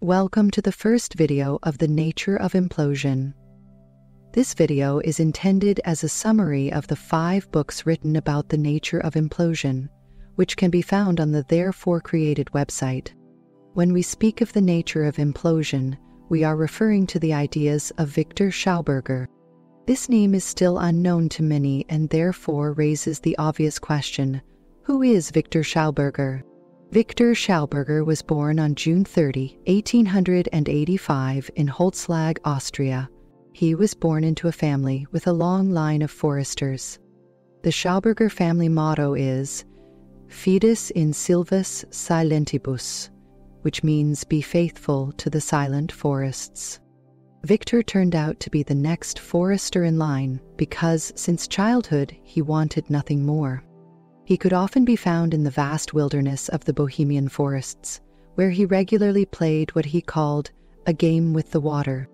Welcome to the first video of the Nature of Implosion. This video is intended as a summary of the 5 books written about the nature of implosion, which can be found on the Therefore Created website. When we speak of the nature of implosion, we are referring to the ideas of Viktor Schauberger. This name is still unknown to many and therefore raises the obvious question, who is Viktor Schauberger? Viktor Schauberger was born on June 30, 1885 in Holzlag, Austria. He was born into a family with a long line of foresters. The Schauberger family motto is Fides in silvis silentibus, which means be faithful to the silent forests. Viktor turned out to be the next forester in line because since childhood he wanted nothing more. He could often be found in the vast wilderness of the Bohemian forests, where he regularly played what he called a game with the water.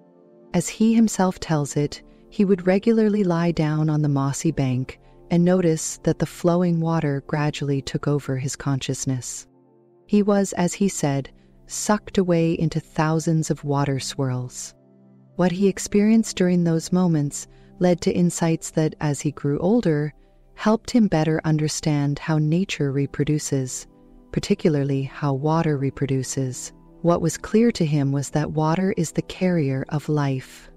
As he himself tells it, he would regularly lie down on the mossy bank and notice that the flowing water gradually took over his consciousness. He was, as he said, sucked away into thousands of water swirls. What he experienced during those moments led to insights that, as he grew older, helped him better understand how nature reproduces, particularly how water reproduces. What was clear to him was that water is the carrier of life.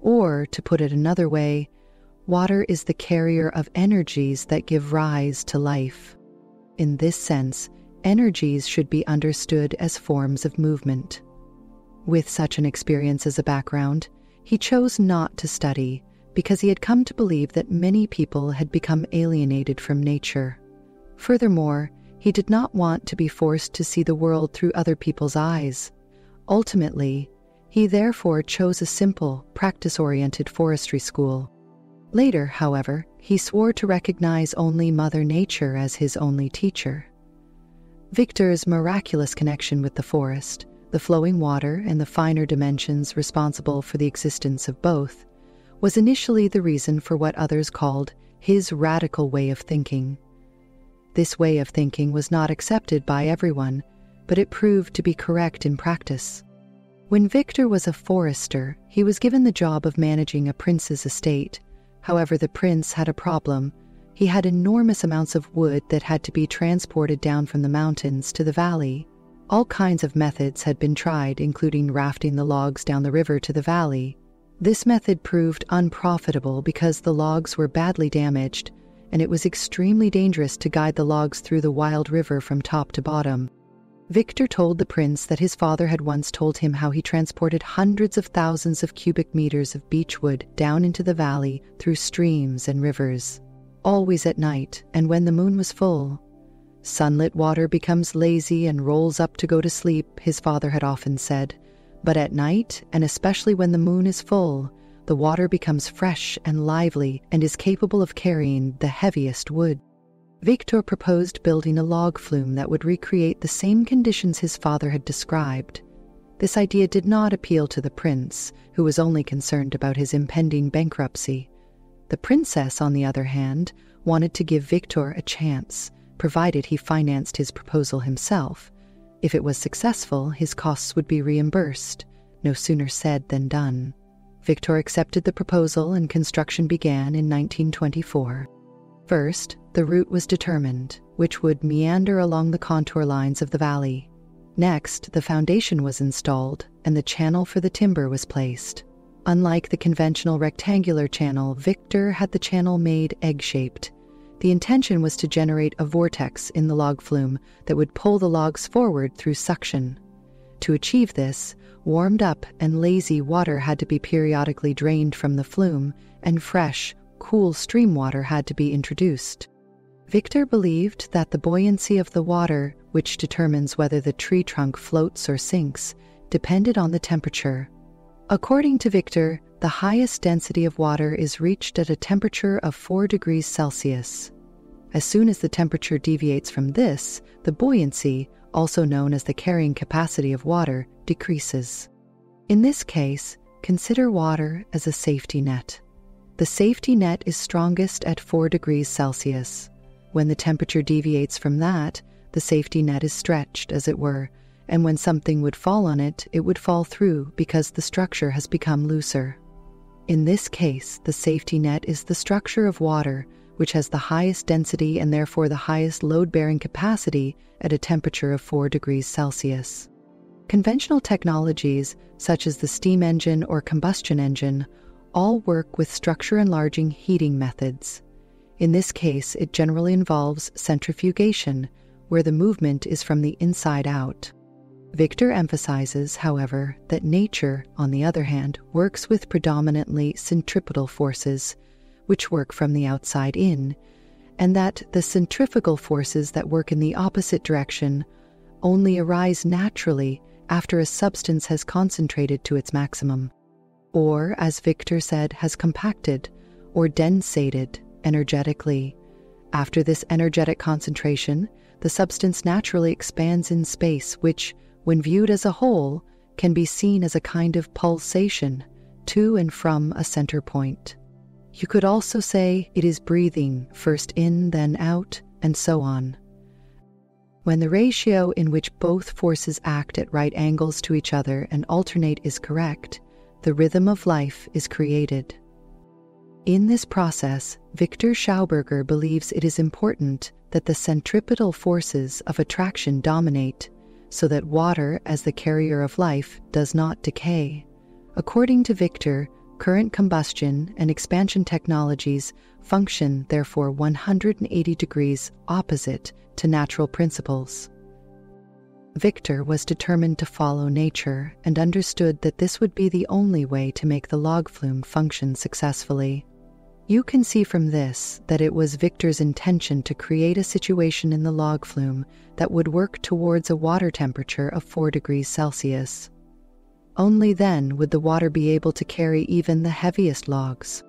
Or, to put it another way, water is the carrier of energies that give rise to life. In this sense, energies should be understood as forms of movement. With such an experience as a background, he chose not to study, because he had come to believe that many people had become alienated from nature. Furthermore, he did not want to be forced to see the world through other people's eyes. Ultimately, he therefore chose a simple, practice-oriented forestry school. Later, however, he swore to recognize only Mother Nature as his only teacher. Viktor's miraculous connection with the forest, the flowing water, and the finer dimensions responsible for the existence of both, was initially the reason for what others called his radical way of thinking. This way of thinking was not accepted by everyone, but it proved to be correct in practice. When Viktor was a forester, he was given the job of managing a prince's estate. However, the prince had a problem. He had enormous amounts of wood that had to be transported down from the mountains to the valley. All kinds of methods had been tried, including rafting the logs down the river to the valley. This method proved unprofitable because the logs were badly damaged, and it was extremely dangerous to guide the logs through the wild river from top to bottom. Viktor told the prince that his father had once told him how he transported hundreds of thousands of cubic meters of beechwood down into the valley through streams and rivers, always at night and when the moon was full. Sunlit water becomes lazy and rolls up to go to sleep, his father had often said. But at night, and especially when the moon is full, the water becomes fresh and lively and is capable of carrying the heaviest wood. Viktor proposed building a log flume that would recreate the same conditions his father had described. This idea did not appeal to the prince, who was only concerned about his impending bankruptcy. The princess, on the other hand, wanted to give Viktor a chance, provided he financed his proposal himself. If it was successful, his costs would be reimbursed. No sooner said than done. Viktor accepted the proposal and construction began in 1924. First, the route was determined, which would meander along the contour lines of the valley. Next, the foundation was installed and the channel for the timber was placed. Unlike the conventional rectangular channel, Viktor had the channel made egg-shaped. The intention was to generate a vortex in the log flume that would pull the logs forward through suction. To achieve this, warmed up and lazy water had to be periodically drained from the flume, and fresh, cool stream water had to be introduced. Viktor believed that the buoyancy of the water, which determines whether the tree trunk floats or sinks, depended on the temperature. According to Viktor, the highest density of water is reached at a temperature of 4 degrees Celsius. As soon as the temperature deviates from this, the buoyancy, also known as the carrying capacity of water, decreases. In this case, consider water as a safety net. The safety net is strongest at 4 degrees Celsius. When the temperature deviates from that, the safety net is stretched, as it were, and when something would fall on it, it would fall through because the structure has become looser. In this case, the safety net is the structure of water, which has the highest density and therefore the highest load-bearing capacity at a temperature of 4 degrees Celsius. Conventional technologies, such as the steam engine or combustion engine, all work with structure-enlarging heating methods. In this case, it generally involves centrifugation, where the movement is from the inside out. Viktor emphasizes, however, that nature, on the other hand, works with predominantly centripetal forces, which work from the outside in, and that the centrifugal forces that work in the opposite direction only arise naturally after a substance has concentrated to its maximum, or, as Viktor said, has compacted or densated energetically. After this energetic concentration, the substance naturally expands in space, which, when viewed as a whole, can be seen as a kind of pulsation to and from a center point. You could also say it is breathing, first in, then out, and so on. When the ratio in which both forces act at right angles to each other and alternate is correct, the rhythm of life is created. In this process, Viktor Schauberger believes it is important that the centripetal forces of attraction dominate, so that water, as the carrier of life, does not decay. According to Viktor, current combustion and expansion technologies function, therefore, 180 degrees opposite to natural principles. Viktor was determined to follow nature and understood that this would be the only way to make the log flume function successfully. You can see from this that it was Viktor's intention to create a situation in the log flume that would work towards a water temperature of 4 degrees Celsius. Only then would the water be able to carry even the heaviest logs.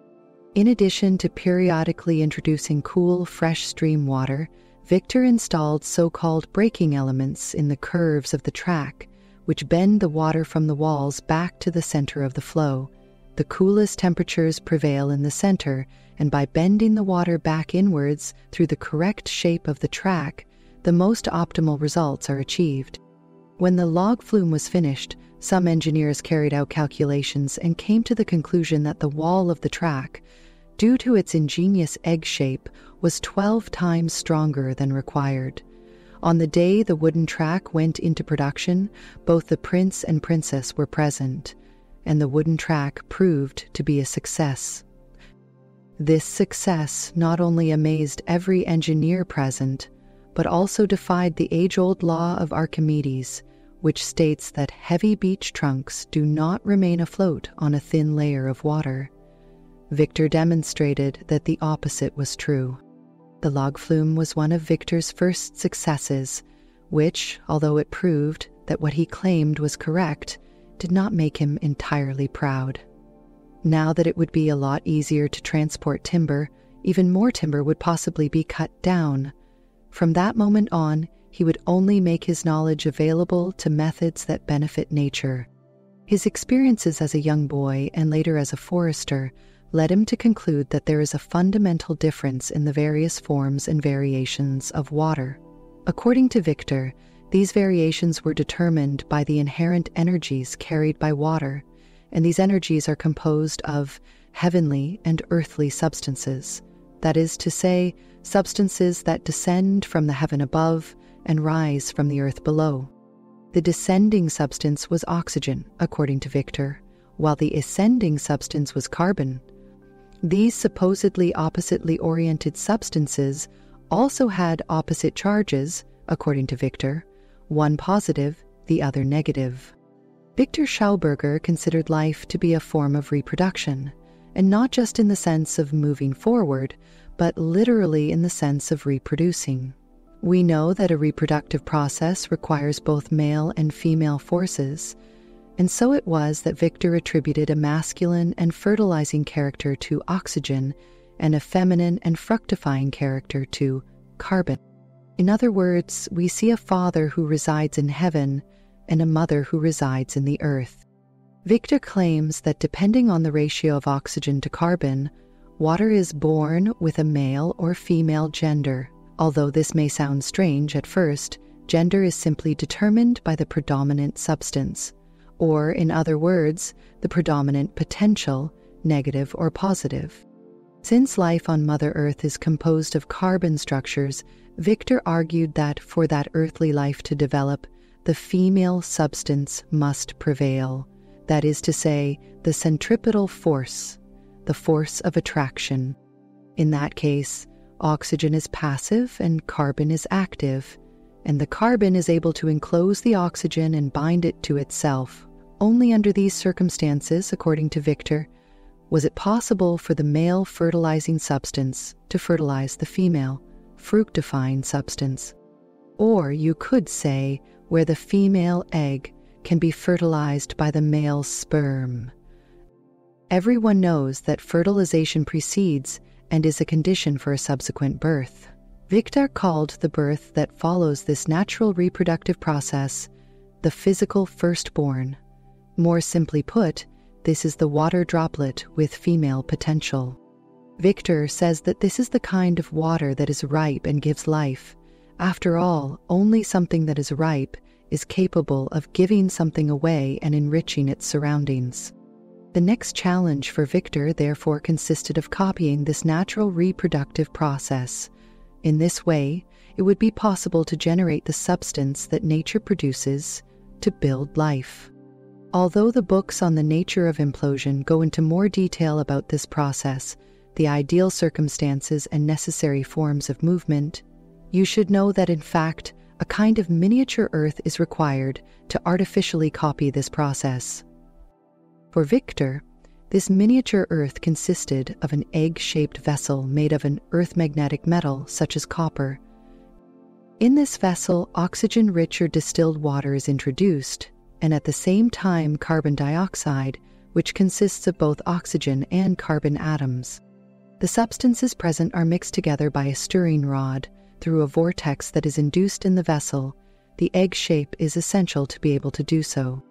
In addition to periodically introducing cool, fresh stream water, Viktor installed so-called braking elements in the curves of the track, which bend the water from the walls back to the center of the flow. The coolest temperatures prevail in the center, and by bending the water back inwards through the correct shape of the track, the most optimal results are achieved. When the log flume was finished, some engineers carried out calculations and came to the conclusion that the wall of the track, due to its ingenious egg shape, was 12 times stronger than required. On the day the wooden track went into production, both the prince and princess were present, and the wooden track proved to be a success. This success not only amazed every engineer present, but also defied the age-old law of Archimedes, which states that heavy beech trunks do not remain afloat on a thin layer of water. Viktor demonstrated that the opposite was true. The log flume was one of Viktor's first successes, which, although it proved that what he claimed was correct, did not make him entirely proud. Now that it would be a lot easier to transport timber, even more timber would possibly be cut down. From that moment on, he would only make his knowledge available to methods that benefit nature. His experiences as a young boy and later as a forester led him to conclude that there is a fundamental difference in the various forms and variations of water. According to Viktor, these variations were determined by the inherent energies carried by water, and these energies are composed of heavenly and earthly substances, that is to say, substances that descend from the heaven above and rise from the earth below. The descending substance was oxygen, according to Viktor, while the ascending substance was carbon. These supposedly oppositely oriented substances also had opposite charges, according to Viktor, one positive, the other negative. Viktor Schauberger considered life to be a form of reproduction, and not just in the sense of moving forward, but literally in the sense of reproducing. We know that a reproductive process requires both male and female forces, and so it was that Viktor attributed a masculine and fertilizing character to oxygen and a feminine and fructifying character to carbon. In other words, we see a father who resides in heaven and a mother who resides in the earth. Viktor claims that depending on the ratio of oxygen to carbon, water is born with a male or female gender. Although this may sound strange at first, Gender is simply determined by the predominant substance, or in other words, the predominant potential, negative or positive. Since life on Mother Earth is composed of carbon structures, Viktor argued that for that earthly life to develop, the female substance must prevail. That is to say, the centripetal force, the force of attraction. In that case, oxygen is passive and carbon is active, and the carbon is able to enclose the oxygen and bind it to itself. Only under these circumstances, according to Viktor, was it possible for the male fertilizing substance to fertilize the female fructifying substance. Or you could say where the female egg can be fertilized by the male sperm. Everyone knows that fertilization precedes and is a condition for a subsequent birth. Viktor called the birth that follows this natural reproductive process the physical firstborn. More simply put, this is the water droplet with female potential. Viktor says that this is the kind of water that is ripe and gives life. After all, only something that is ripe is capable of giving something away and enriching its surroundings. The next challenge for Viktor, therefore, consisted of copying this natural reproductive process. In this way, it would be possible to generate the substance that nature produces to build life. Although the books on the nature of implosion go into more detail about this process, the ideal circumstances and necessary forms of movement, you should know that in fact, a kind of miniature Earth is required to artificially copy this process. For Viktor, this miniature Earth consisted of an egg-shaped vessel made of an earth magnetic metal such as copper. In this vessel, oxygen-rich or distilled water is introduced, and at the same time carbon dioxide, which consists of both oxygen and carbon atoms. The substances present are mixed together by a stirring rod through a vortex that is induced in the vessel. The egg shape is essential to be able to do so.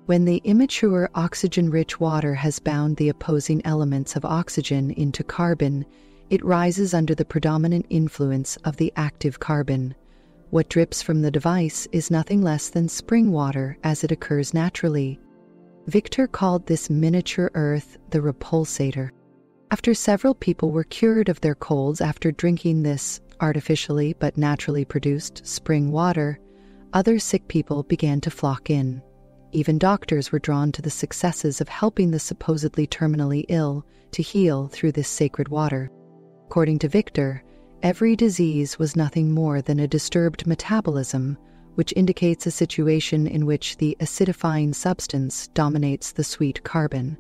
When the immature oxygen-rich water has bound the opposing elements of oxygen into carbon, it rises under the predominant influence of the active carbon. What drips from the device is nothing less than spring water as it occurs naturally. Viktor called this miniature Earth the repulsator. After several people were cured of their colds after drinking this artificially but naturally produced spring water, other sick people began to flock in. Even doctors were drawn to the successes of helping the supposedly terminally ill to heal through this sacred water. According to Viktor, every disease was nothing more than a disturbed metabolism, which indicates a situation in which the acidifying substance dominates the sweet carbon.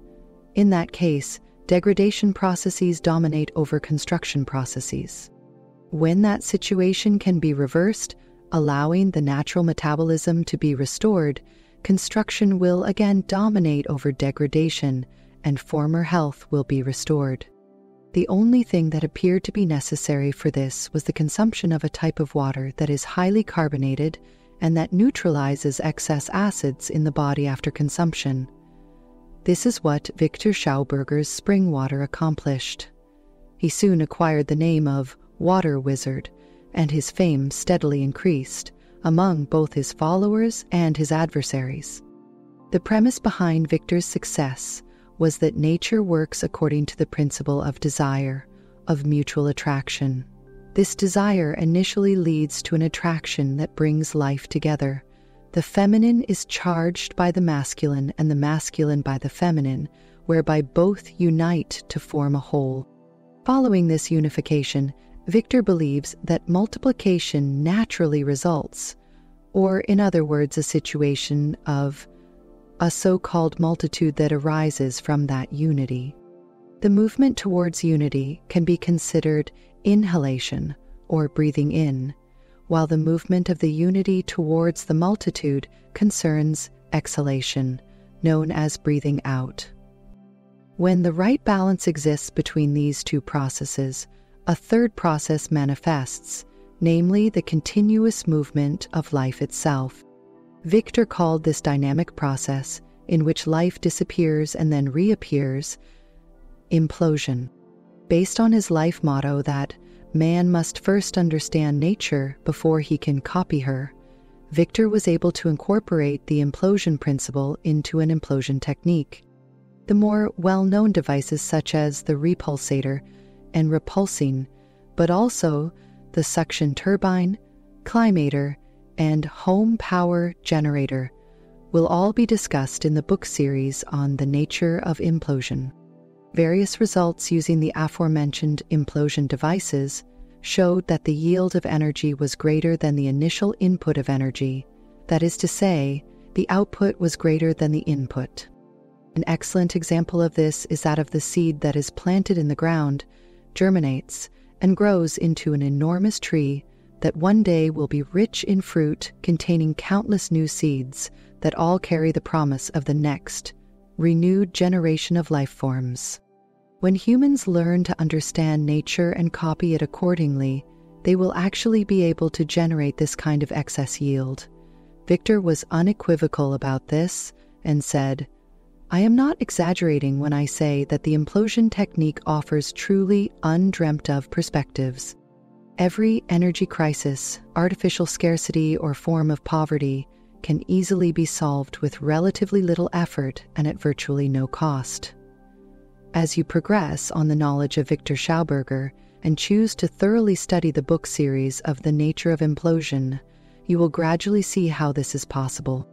In that case, degradation processes dominate over construction processes. When that situation can be reversed, allowing the natural metabolism to be restored, construction will again dominate over degradation, and former health will be restored. The only thing that appeared to be necessary for this was the consumption of a type of water that is highly carbonated and that neutralizes excess acids in the body after consumption. This is what Viktor Schauberger's spring water accomplished. He soon acquired the name of Water Wizard, and his fame steadily increased among both his followers and his adversaries. The premise behind Viktor's success was that nature works according to the principle of desire, of mutual attraction. This desire initially leads to an attraction that brings life together. The feminine is charged by the masculine and the masculine by the feminine, whereby both unite to form a whole. Following this unification, Viktor believes that multiplication naturally results, or in other words, a situation of a so-called multitude that arises from that unity. The movement towards unity can be considered inhalation, or breathing in, while the movement of the unity towards the multitude concerns exhalation, known as breathing out. When the right balance exists between these two processes, a third process manifests, namely the continuous movement of life itself. Viktor called this dynamic process, in which life disappears and then reappears, implosion. Based on his life motto that man must first understand nature before he can copy her, Viktor was able to incorporate the implosion principle into an implosion technique. The more well-known devices such as the repulsator and repulsing, but also the suction turbine, climator, and home power generator will all be discussed in the book series on the nature of implosion. Various results using the aforementioned implosion devices showed that the yield of energy was greater than the initial input of energy. That is to say, the output was greater than the input. An excellent example of this is that of the seed that is planted in the ground, germinates, and grows into an enormous tree that one day will be rich in fruit containing countless new seeds that all carry the promise of the next, renewed generation of life forms. When humans learn to understand nature and copy it accordingly, they will actually be able to generate this kind of excess yield. Viktor was unequivocal about this and said, "I am not exaggerating when I say that the implosion technique offers truly undreamt of perspectives. Every energy crisis, artificial scarcity, or form of poverty can easily be solved with relatively little effort and at virtually no cost." As you progress on the knowledge of Viktor Schauberger and choose to thoroughly study the book series of The Nature of Implosion, you will gradually see how this is possible.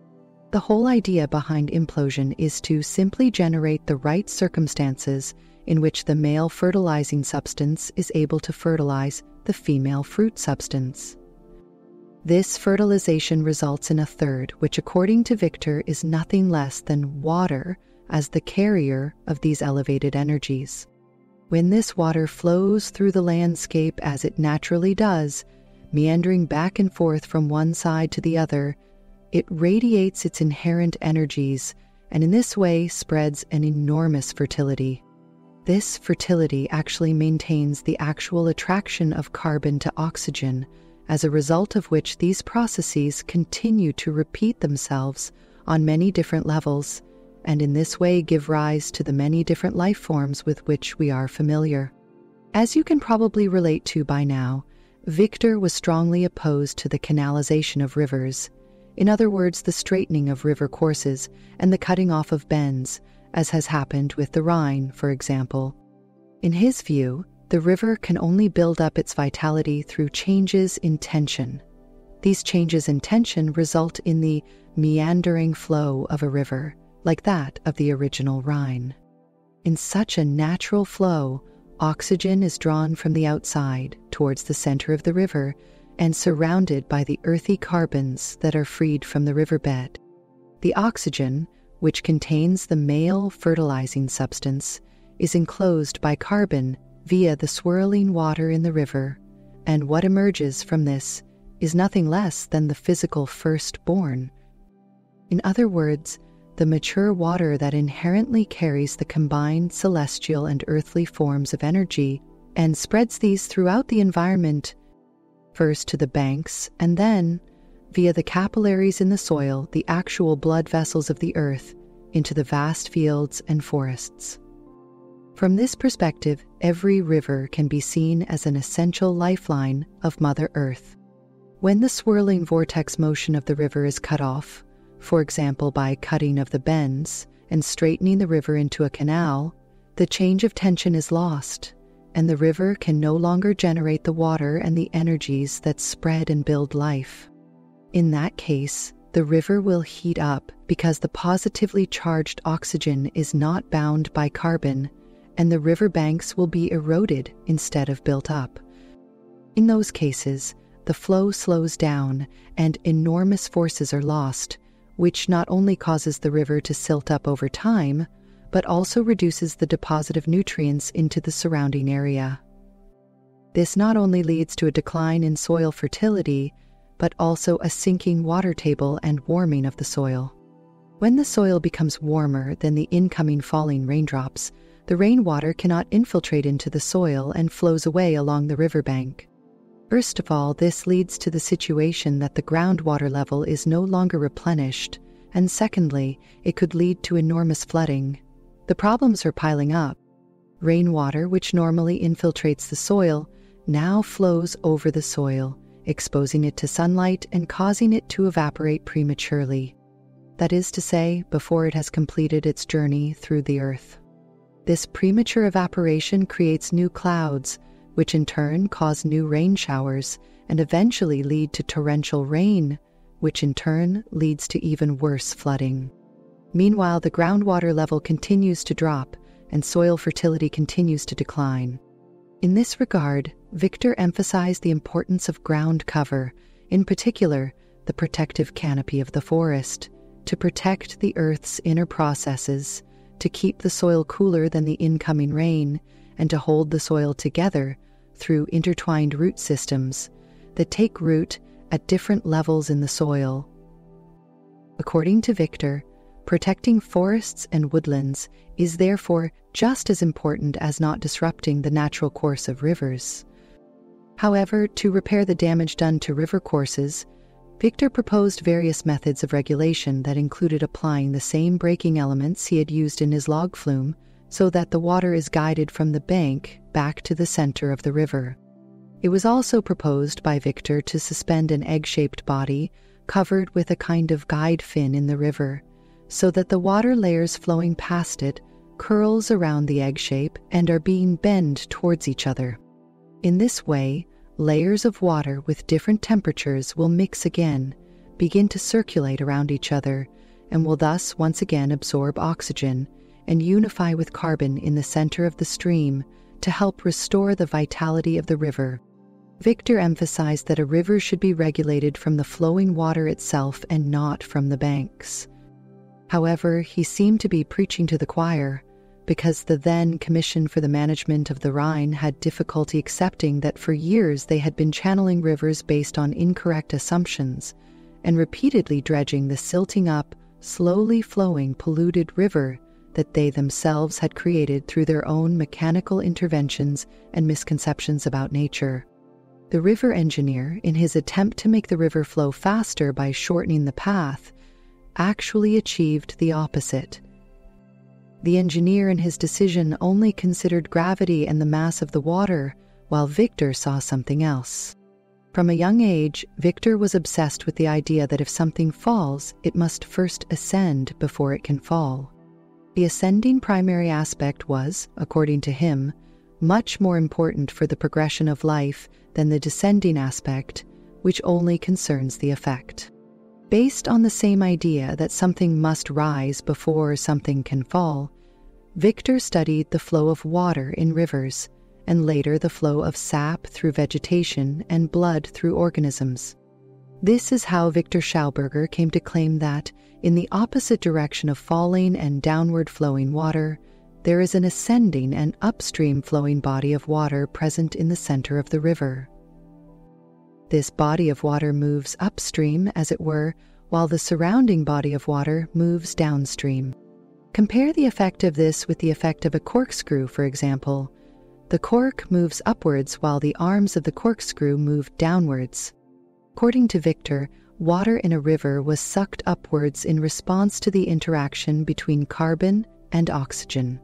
The whole idea behind implosion is to simply generate the right circumstances in which the male fertilizing substance is able to fertilize the female fruit substance. This fertilization results in a third, which according to Viktor is nothing less than water as the carrier of these elevated energies. When this water flows through the landscape as it naturally does, meandering back and forth from one side to the other, it radiates its inherent energies and in this way spreads an enormous fertility. This fertility actually maintains the actual attraction of carbon to oxygen, as a result of which these processes continue to repeat themselves on many different levels, and in this way give rise to the many different life forms with which we are familiar. As you can probably relate to by now, Viktor was strongly opposed to the canalization of rivers, in other words, the straightening of river courses and the cutting off of bends, as has happened with the Rhine, for example. In his view, the river can only build up its vitality through changes in tension. These changes in tension result in the meandering flow of a river, like that of the original Rhine. In such a natural flow, oxygen is drawn from the outside towards the center of the river and surrounded by the earthy carbons that are freed from the riverbed. The oxygen, which contains the male fertilizing substance, is enclosed by carbon via the swirling water in the river, and what emerges from this is nothing less than the physical firstborn. In other words, the mature water that inherently carries the combined celestial and earthly forms of energy and spreads these throughout the environment, first to the banks and then, via the capillaries in the soil, the actual blood vessels of the earth, into the vast fields and forests. From this perspective, every river can be seen as an essential lifeline of Mother Earth. When the swirling vortex motion of the river is cut off, for example by cutting of the bends and straightening the river into a canal, the change of tension is lost, and the river can no longer generate the water and the energies that spread and build life. In that case, the river will heat up because the positively charged oxygen is not bound by carbon, and the river banks will be eroded instead of built up. In those cases, the flow slows down and enormous forces are lost, which not only causes the river to silt up over time, but also reduces the deposit of nutrients into the surrounding area. This not only leads to a decline in soil fertility, but also a sinking water table and warming of the soil. When the soil becomes warmer than the incoming falling raindrops, the rainwater cannot infiltrate into the soil and flows away along the riverbank. First of all, this leads to the situation that the groundwater level is no longer replenished, and secondly, it could lead to enormous flooding. The problems are piling up. Rainwater, which normally infiltrates the soil, now flows over the soil, exposing it to sunlight and causing it to evaporate prematurely. That is to say, before it has completed its journey through the earth. This premature evaporation creates new clouds, which in turn cause new rain showers and eventually lead to torrential rain, which in turn leads to even worse flooding. Meanwhile, the groundwater level continues to drop and soil fertility continues to decline. In this regard, Viktor emphasized the importance of ground cover, in particular, the protective canopy of the forest, to protect the earth's inner processes, to keep the soil cooler than the incoming rain, and to hold the soil together through intertwined root systems that take root at different levels in the soil. According to Viktor, protecting forests and woodlands is therefore just as important as not disrupting the natural course of rivers. However, to repair the damage done to river courses, Viktor proposed various methods of regulation that included applying the same braking elements he had used in his log flume so that the water is guided from the bank back to the center of the river. It was also proposed by Viktor to suspend an egg-shaped body covered with a kind of guide fin in the river, so that the water layers flowing past it curls around the egg shape and are being bent towards each other. In this way, layers of water with different temperatures will mix again, begin to circulate around each other, and will thus once again absorb oxygen and unify with carbon in the center of the stream to help restore the vitality of the river. Viktor emphasized that a river should be regulated from the flowing water itself and not from the banks. However, he seemed to be preaching to the choir, because the then Commission for the Management of the Rhine had difficulty accepting that for years they had been channeling rivers based on incorrect assumptions and repeatedly dredging the silting up, slowly flowing polluted river that they themselves had created through their own mechanical interventions and misconceptions about nature. The river engineer, in his attempt to make the river flow faster by shortening the path, actually achieved the opposite. The engineer in his decision only considered gravity and the mass of the water, while Viktor saw something else. From a young age, Viktor was obsessed with the idea that if something falls, it must first ascend before it can fall. The ascending primary aspect was, according to him, much more important for the progression of life than the descending aspect, which only concerns the effect. Based on the same idea that something must rise before something can fall, Viktor studied the flow of water in rivers, and later the flow of sap through vegetation and blood through organisms. This is how Viktor Schauberger came to claim that, in the opposite direction of falling and downward flowing water, there is an ascending and upstream flowing body of water present in the center of the river. This body of water moves upstream, as it were, while the surrounding body of water moves downstream. Compare the effect of this with the effect of a corkscrew, for example. The cork moves upwards while the arms of the corkscrew move downwards. According to Viktor, water in a river was sucked upwards in response to the interaction between carbon and oxygen.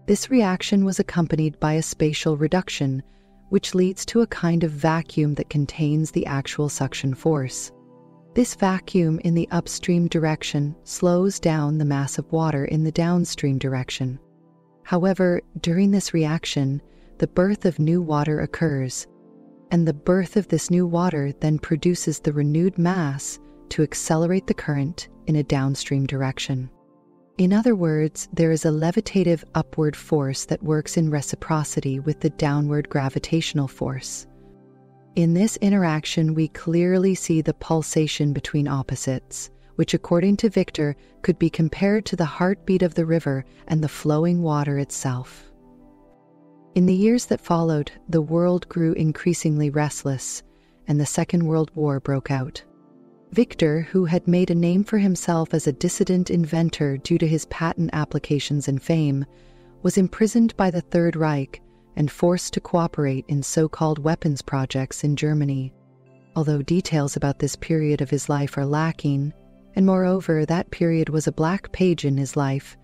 This reaction was accompanied by a spatial reduction, which leads to a kind of vacuum that contains the actual suction force. This vacuum in the upstream direction slows down the mass of water in the downstream direction. However, during this reaction, the birth of new water occurs, and the birth of this new water then produces the renewed mass to accelerate the current in a downstream direction. In other words, there is a levitative upward force that works in reciprocity with the downward gravitational force. In this interaction, we clearly see the pulsation between opposites, which according to Viktor could be compared to the heartbeat of the river and the flowing water itself. In the years that followed, the world grew increasingly restless, and the Second World War broke out. Viktor, who had made a name for himself as a dissident inventor due to his patent applications and fame, was imprisoned by the Third Reich and forced to cooperate in so-called weapons projects in Germany. Although details about this period of his life are lacking, and moreover that period was a black page in his life,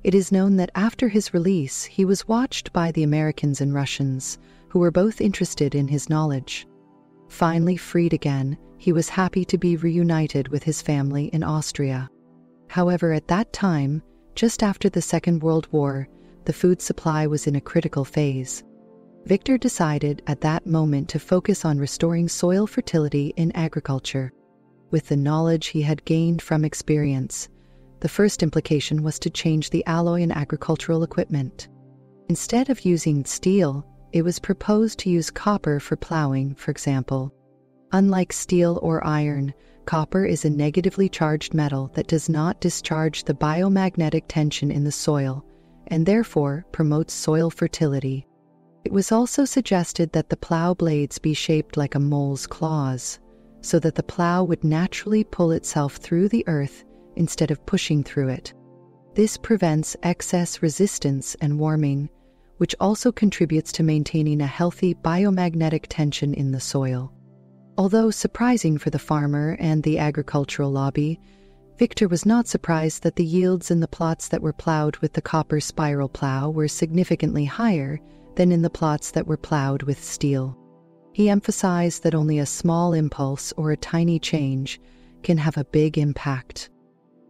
it is known that after his release he was watched by the Americans and Russians, who were both interested in his knowledge. Finally freed again, he was happy to be reunited with his family in Austria. However, at that time, just after the Second World War, the food supply was in a critical phase. Viktor decided at that moment to focus on restoring soil fertility in agriculture. With the knowledge he had gained from experience, the first implication was to change the alloy in agricultural equipment. Instead of using steel, it was proposed to use copper for plowing, for example. Unlike steel or iron, copper is a negatively charged metal that does not discharge the biomagnetic tension in the soil, and therefore promotes soil fertility. It was also suggested that the plow blades be shaped like a mole's claws, so that the plow would naturally pull itself through the earth instead of pushing through it. This prevents excess resistance and warming, which also contributes to maintaining a healthy biomagnetic tension in the soil. Although surprising for the farmer and the agricultural lobby, Viktor was not surprised that the yields in the plots that were plowed with the copper spiral plow were significantly higher than in the plots that were plowed with steel. He emphasized that only a small impulse or a tiny change can have a big impact.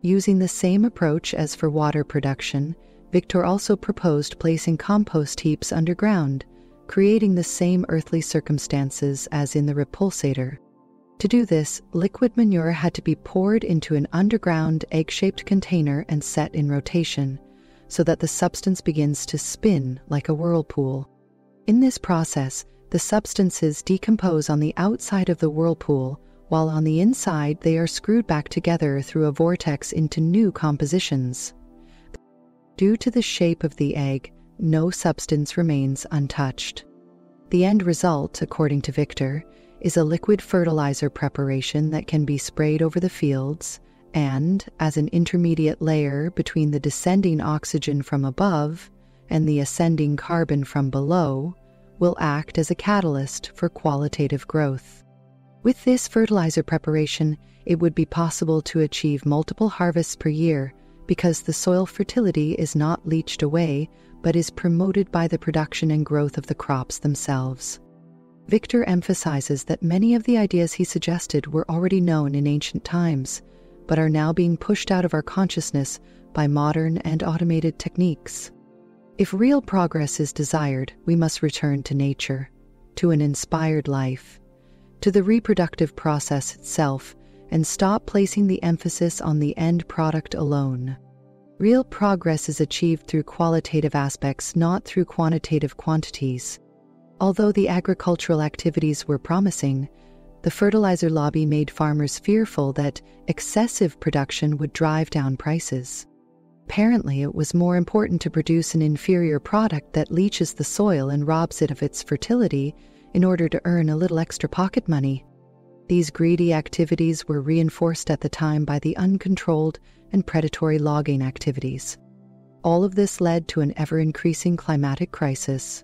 Using the same approach as for water production, Viktor also proposed placing compost heaps underground, creating the same earthly circumstances as in the repulsator. To do this, liquid manure had to be poured into an underground egg-shaped container and set in rotation, so that the substance begins to spin like a whirlpool. In this process, the substances decompose on the outside of the whirlpool, while on the inside they are screwed back together through a vortex into new compositions. Due to the shape of the egg, no substance remains untouched. The end result, according to Viktor, is a liquid fertilizer preparation that can be sprayed over the fields and, as an intermediate layer between the descending oxygen from above and the ascending carbon from below, will act as a catalyst for qualitative growth. With this fertilizer preparation, it would be possible to achieve multiple harvests per year because the soil fertility is not leached away but is promoted by the production and growth of the crops themselves. Viktor emphasizes that many of the ideas he suggested were already known in ancient times, but are now being pushed out of our consciousness by modern and automated techniques. If real progress is desired, we must return to nature, to an inspired life, to the reproductive process itself, and stop placing the emphasis on the end product alone. Real progress is achieved through qualitative aspects, not through quantitative quantities. Although the agricultural activities were promising, the fertilizer lobby made farmers fearful that excessive production would drive down prices. Apparently, it was more important to produce an inferior product that leaches the soil and robs it of its fertility in order to earn a little extra pocket money. These greedy activities were reinforced at the time by the uncontrolled and predatory logging activities. All of this led to an ever-increasing climatic crisis.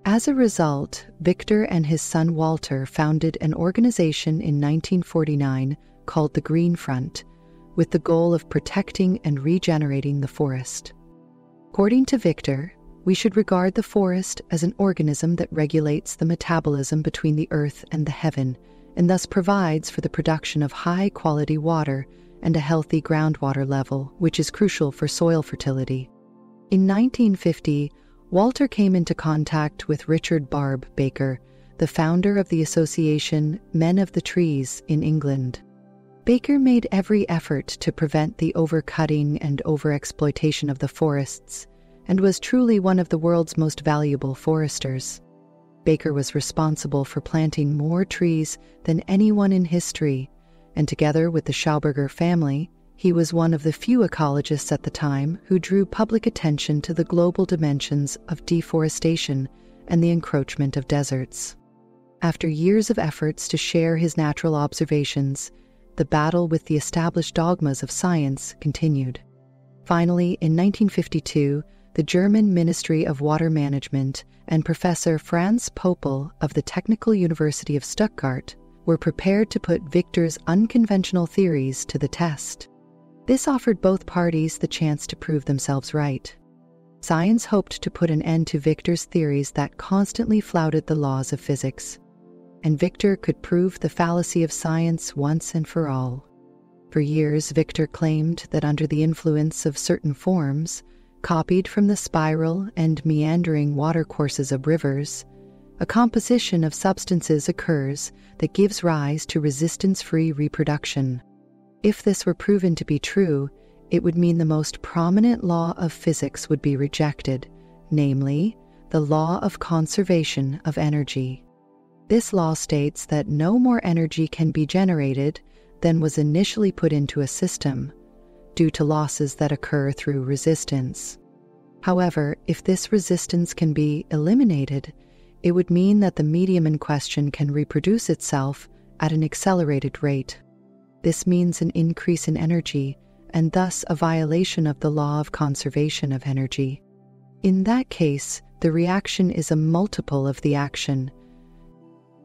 As a result, Viktor and his son Walter founded an organization in 1949 called the Green Front, with the goal of protecting and regenerating the forest. According to Viktor, we should regard the forest as an organism that regulates the metabolism between the earth and the heaven, and thus provides for the production of high-quality water and a healthy groundwater level, which is crucial for soil fertility. In 1950, Walter came into contact with Richard Barb Baker, the founder of the association Men of the Trees in England. Baker made every effort to prevent the overcutting and overexploitation of the forests, and was truly one of the world's most valuable foresters. Baker was responsible for planting more trees than anyone in history, and together with the Schauberger family, he was one of the few ecologists at the time who drew public attention to the global dimensions of deforestation and the encroachment of deserts. After years of efforts to share his natural observations, the battle with the established dogmas of science continued. Finally, in 1952, the German Ministry of Water Management and Professor Franz Popel of the Technical University of Stuttgart were prepared to put Viktor's unconventional theories to the test. This offered both parties the chance to prove themselves right. Science hoped to put an end to Viktor's theories that constantly flouted the laws of physics. and Viktor could prove the fallacy of science once and for all. For years, Viktor claimed that under the influence of certain forms, copied from the spiral and meandering watercourses of rivers, a composition of substances occurs that gives rise to resistance-free reproduction. If this were proven to be true, it would mean the most prominent law of physics would be rejected, namely, the law of conservation of energy. This law states that no more energy can be generated than was initially put into a system, due to losses that occur through resistance. However, if this resistance can be eliminated, it would mean that the medium in question can reproduce itself at an accelerated rate. This means an increase in energy, and thus a violation of the law of conservation of energy. In that case, the reaction is a multiple of the action.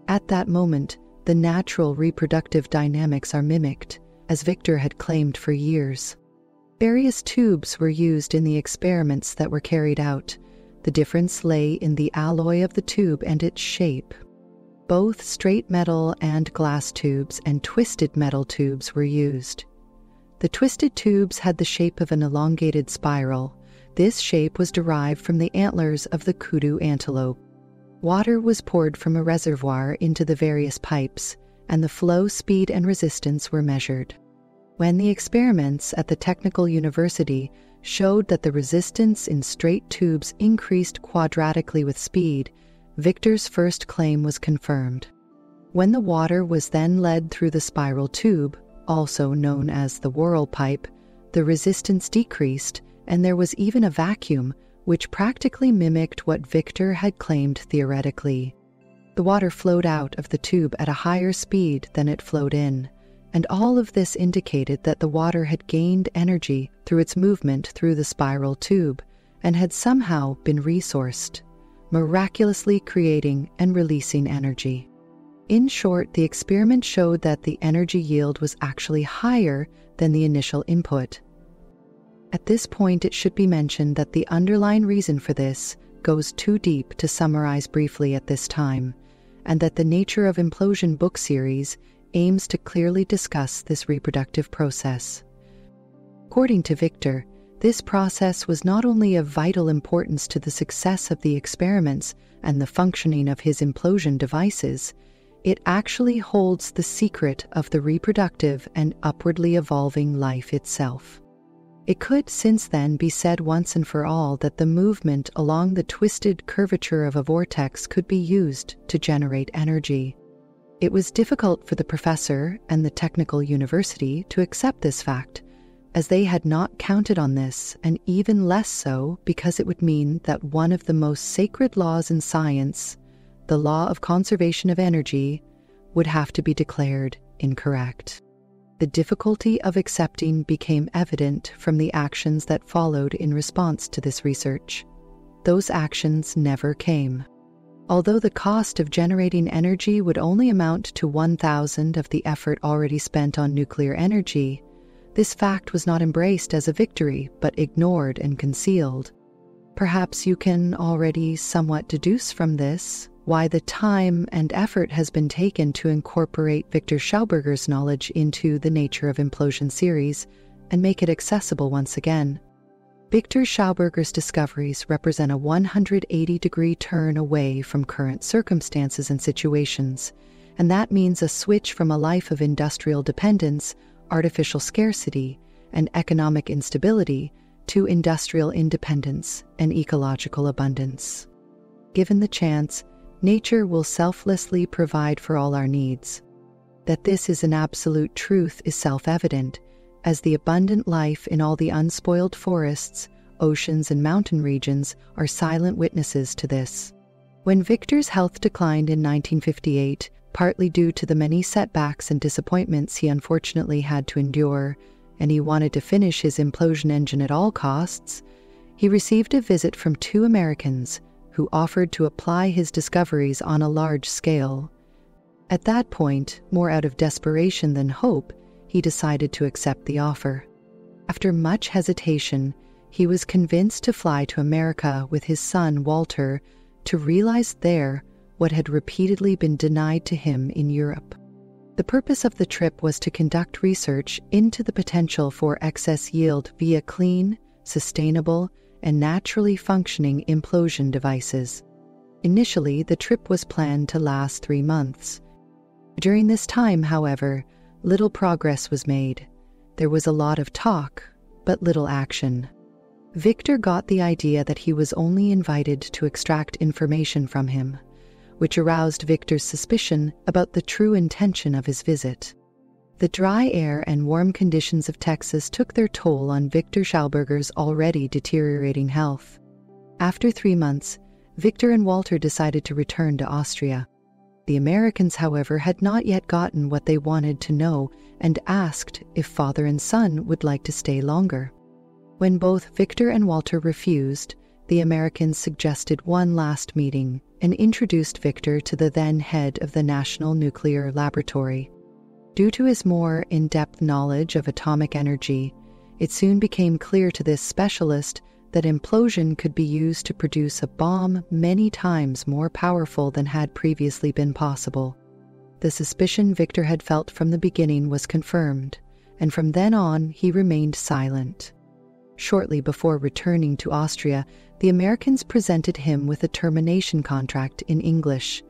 At that moment, the natural reproductive dynamics are mimicked, as Viktor had claimed for years. Various tubes were used in the experiments that were carried out. The difference lay in the alloy of the tube and its shape. Both straight metal and glass tubes and twisted metal tubes were used. The twisted tubes had the shape of an elongated spiral. This shape was derived from the antlers of the kudu antelope. Water was poured from a reservoir into the various pipes, and the flow speed and resistance were measured. When the experiments at the Technical University showed that the resistance in straight tubes increased quadratically with speed, Viktor's first claim was confirmed. When the water was then led through the spiral tube, also known as the whirl pipe, the resistance decreased, and there was even a vacuum, which practically mimicked what Viktor had claimed theoretically. The water flowed out of the tube at a higher speed than it flowed in, and all of this indicated that the water had gained energy through its movement through the spiral tube and had somehow been resourced, miraculously creating and releasing energy. In short, the experiment showed that the energy yield was actually higher than the initial input. At this point, it should be mentioned that the underlying reason for this goes too deep to summarize briefly at this time, and that the Nature of Implosion book series aims to clearly discuss this reproductive process. According to Viktor, this process was not only of vital importance to the success of the experiments and the functioning of his implosion devices, it actually holds the secret of the reproductive and upwardly evolving life itself. It could since then be said once and for all that the movement along the twisted curvature of a vortex could be used to generate energy. It was difficult for the professor and the Technical University to accept this fact, as they had not counted on this, and even less so because it would mean that one of the most sacred laws in science, the law of conservation of energy, would have to be declared incorrect. The difficulty of accepting became evident from the actions that followed in response to this research. Those actions never came. Although the cost of generating energy would only amount to 1,000th of the effort already spent on nuclear energy, this fact was not embraced as a victory, but ignored and concealed. Perhaps you can already somewhat deduce from this why the time and effort has been taken to incorporate Viktor Schauberger's knowledge into the Nature of Implosion series and make it accessible once again. Viktor Schauberger's discoveries represent a 180-degree turn away from current circumstances and situations, and that means a switch from a life of industrial dependence, artificial scarcity, and economic instability to industrial independence and ecological abundance. Given the chance, nature will selflessly provide for all our needs. That this is an absolute truth is self-evident, as the abundant life in all the unspoiled forests, oceans, and mountain regions are silent witnesses to this. When Viktor's health declined in 1958, partly due to the many setbacks and disappointments he unfortunately had to endure, and he wanted to finish his implosion engine at all costs, he received a visit from two Americans who offered to apply his discoveries on a large scale. At that point, more out of desperation than hope, he decided to accept the offer. After much hesitation, he was convinced to fly to America with his son Walter to realize there what had repeatedly been denied to him in Europe. The purpose of the trip was to conduct research into the potential for excess yield via clean, sustainable, and naturally functioning implosion devices. Initially, the trip was planned to last 3 months. During this time, however, little progress was made. There was a lot of talk, but little action. Viktor got the idea that he was only invited to extract information from him, which aroused Viktor's suspicion about the true intention of his visit. The dry air and warm conditions of Texas took their toll on Viktor Schauberger's already deteriorating health. After 3 months, Viktor and Walter decided to return to Austria. The Americans, however, had not yet gotten what they wanted to know and asked if father and son would like to stay longer. When both Viktor and Walter refused, the Americans suggested one last meeting and introduced Viktor to the then head of the National Nuclear Laboratory. Due to his more in-depth knowledge of atomic energy, it soon became clear to this specialist that implosion could be used to produce a bomb many times more powerful than had previously been possible. The suspicion Viktor had felt from the beginning was confirmed, and from then on he remained silent. Shortly before returning to Austria, the Americans presented him with a termination contract in English.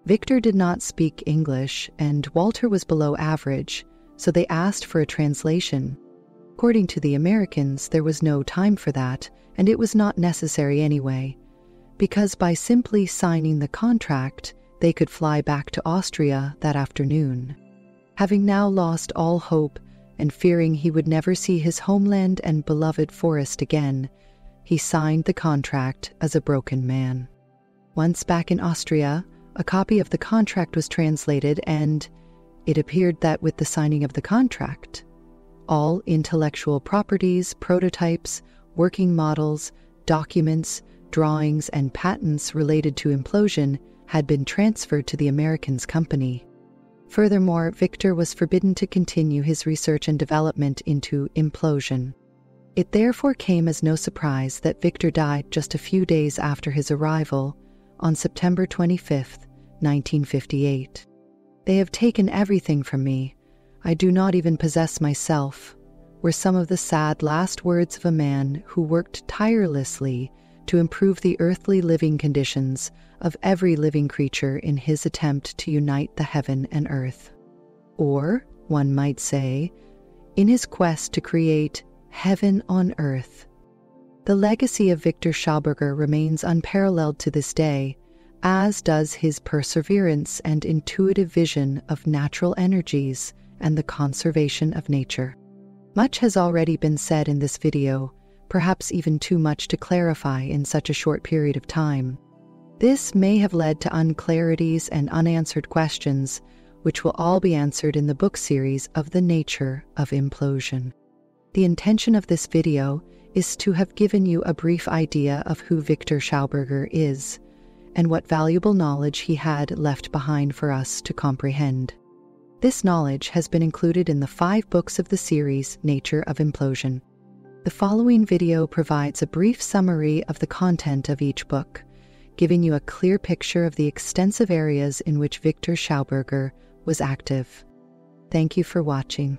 Viktor did not speak English, and Walter was below average, so they asked for a translation. According to the Americans, there was no time for that, and it was not necessary anyway, because by simply signing the contract, they could fly back to Austria that afternoon. Having now lost all hope, and fearing he would never see his homeland and beloved forest again, he signed the contract as a broken man. Once back in Austria, a copy of the contract was translated, and it appeared that with the signing of the contract, all intellectual properties, prototypes, working models, documents, drawings, and patents related to implosion had been transferred to the Americans' company. Furthermore, Viktor was forbidden to continue his research and development into implosion. It therefore came as no surprise that Viktor died just a few days after his arrival, on September 25th, 1958. "They have taken everything from me. I do not even possess myself," were some of the sad last words of a man who worked tirelessly to improve the earthly living conditions of every living creature in his attempt to unite the heaven and earth. Or, one might say, in his quest to create heaven on earth. The legacy of Viktor Schauberger remains unparalleled to this day, as does his perseverance and intuitive vision of natural energies and the conservation of nature. Much has already been said in this video, perhaps even too much to clarify in such a short period of time. This may have led to unclarities and unanswered questions, which will all be answered in the book series of The Nature of Implosion. The intention of this video is to have given you a brief idea of who Viktor Schauberger is, and what valuable knowledge he had left behind for us to comprehend. This knowledge has been included in the 5 books of the series Nature of Implosion. The following video provides a brief summary of the content of each book, giving you a clear picture of the extensive areas in which Viktor Schauberger was active. Thank you for watching.